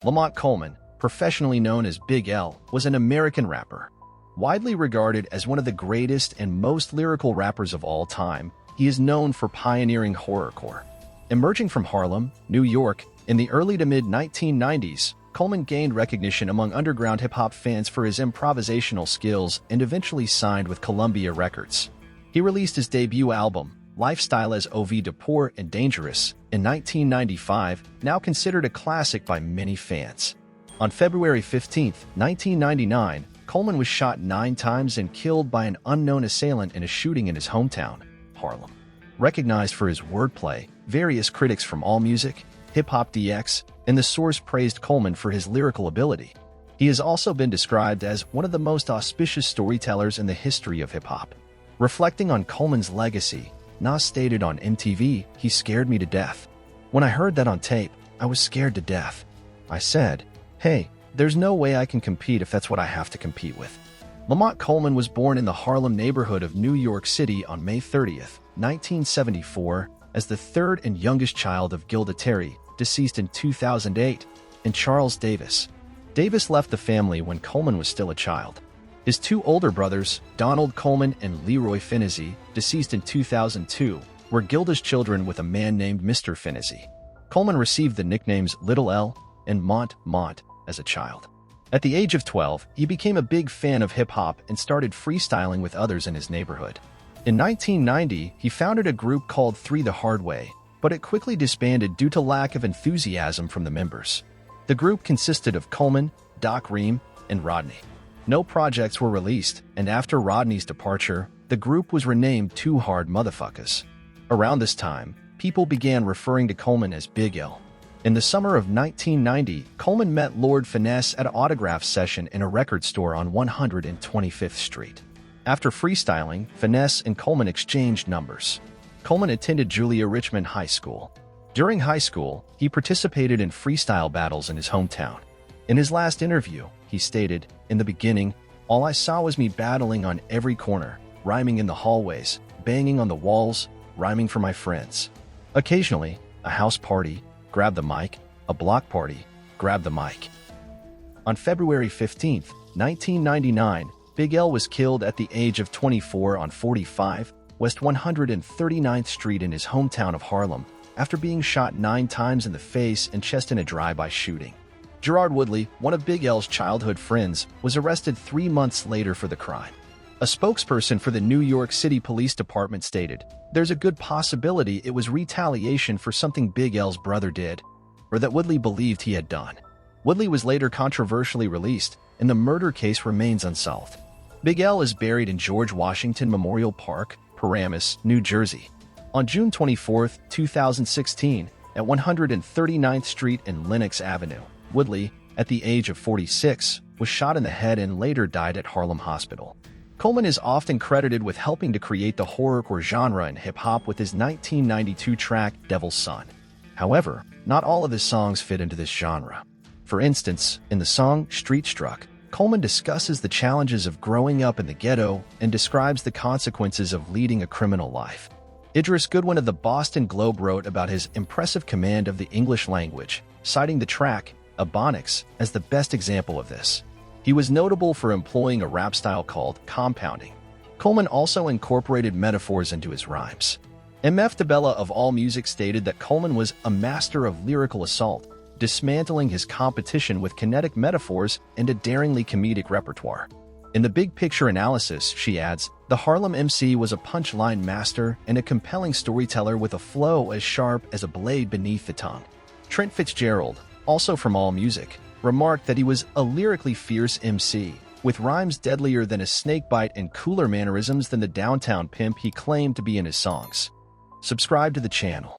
Lamont Coleman, professionally known as Big L, was an American rapper. Widely regarded as one of the greatest and most lyrical rappers of all time, he is known for pioneering horrorcore. Emerging from Harlem, New York, in the early to mid-1990s, Coleman gained recognition among underground hip-hop fans for his improvisational skills and eventually signed with Columbia Records. He released his debut album, Lifestylez OV de Poor and Dangerous, in 1995, now considered a classic by many fans. On February 15, 1999, Coleman was shot 9 times and killed by an unknown assailant in a shooting in his hometown, Harlem. Recognized for his wordplay, various critics from AllMusic, HipHopDX, and The Source praised Coleman for his lyrical ability. He has also been described as one of the most auspicious storytellers in the history of hip-hop. Reflecting on Coleman's legacy, Nas stated on MTV, "He scared me to death. When I heard that on tape, I was scared to death. I said, hey, there's no way I can compete if that's what I have to compete with." Lamont Coleman was born in the Harlem neighborhood of New York City on May 30, 1974, as the third and youngest child of Gilda Terry, deceased in 2008, and Charles Davis. Davis left the family when Coleman was still a child. His 2 older brothers, Donald Coleman and Leroy Finney, deceased in 2002, were Gilda's children with a man named Mr. Finney. Coleman received the nicknames Little L and Mont as a child. At the age of 12, he became a big fan of hip-hop and started freestyling with others in his neighborhood. In 1990, he founded a group called 3 the Hard Way, but it quickly disbanded due to lack of enthusiasm from the members. The group consisted of Coleman, Doc Ream, and Rodney. No projects were released, and after Rodney's departure, the group was renamed 2 Hard Motherfuckers. Around this time, people began referring to Coleman as Big L. In the summer of 1990, Coleman met Lord Finesse at an autograph session in a record store on 125th Street. After freestyling, Finesse and Coleman exchanged numbers. Coleman attended Julia Richmond High School. During high school, he participated in freestyle battles in his hometown. In his last interview, he stated, "In the beginning, all I saw was me battling on every corner, rhyming in the hallways, banging on the walls, rhyming for my friends. Occasionally, a house party, grab the mic, a block party, grab the mic." On February 15, 1999, Big L was killed at the age of 24 on 45 West 139th Street in his hometown of Harlem, after being shot 9 times in the face and chest in a drive-by shooting. Gerard Woodley, one of Big L's childhood friends, was arrested 3 months later for the crime. A spokesperson for the New York City Police Department stated, "There's a good possibility it was retaliation for something Big L's brother did, or that Woodley believed he had done." Woodley was later controversially released, and the murder case remains unsolved. Big L is buried in George Washington Memorial Park, Paramus, New Jersey. On June 24, 2016, at 139th Street and Lenox Avenue, Woodley, at the age of 46, was shot in the head and later died at Harlem Hospital. Coleman is often credited with helping to create the horrorcore genre in hip-hop with his 1992 track, Devil's Son. However, not all of his songs fit into this genre. For instance, in the song Street Struck, Coleman discusses the challenges of growing up in the ghetto and describes the consequences of leading a criminal life. Idris Goodwin of the Boston Globe wrote about his impressive command of the English language, citing the track, Ebonics, as the best example of this. He was notable for employing a rap style called compounding. Coleman also incorporated metaphors into his rhymes. MF DeBella of AllMusic stated that Coleman was a master of lyrical assault, dismantling his competition with kinetic metaphors and a daringly comedic repertoire. In the big picture analysis, she adds, the Harlem MC was a punchline master and a compelling storyteller with a flow as sharp as a blade beneath the tongue. Trent Fitzgerald, also from AllMusic, remarked that he was a lyrically fierce MC, with rhymes deadlier than a snakebite and cooler mannerisms than the downtown pimp he claimed to be in his songs. Subscribe to the channel.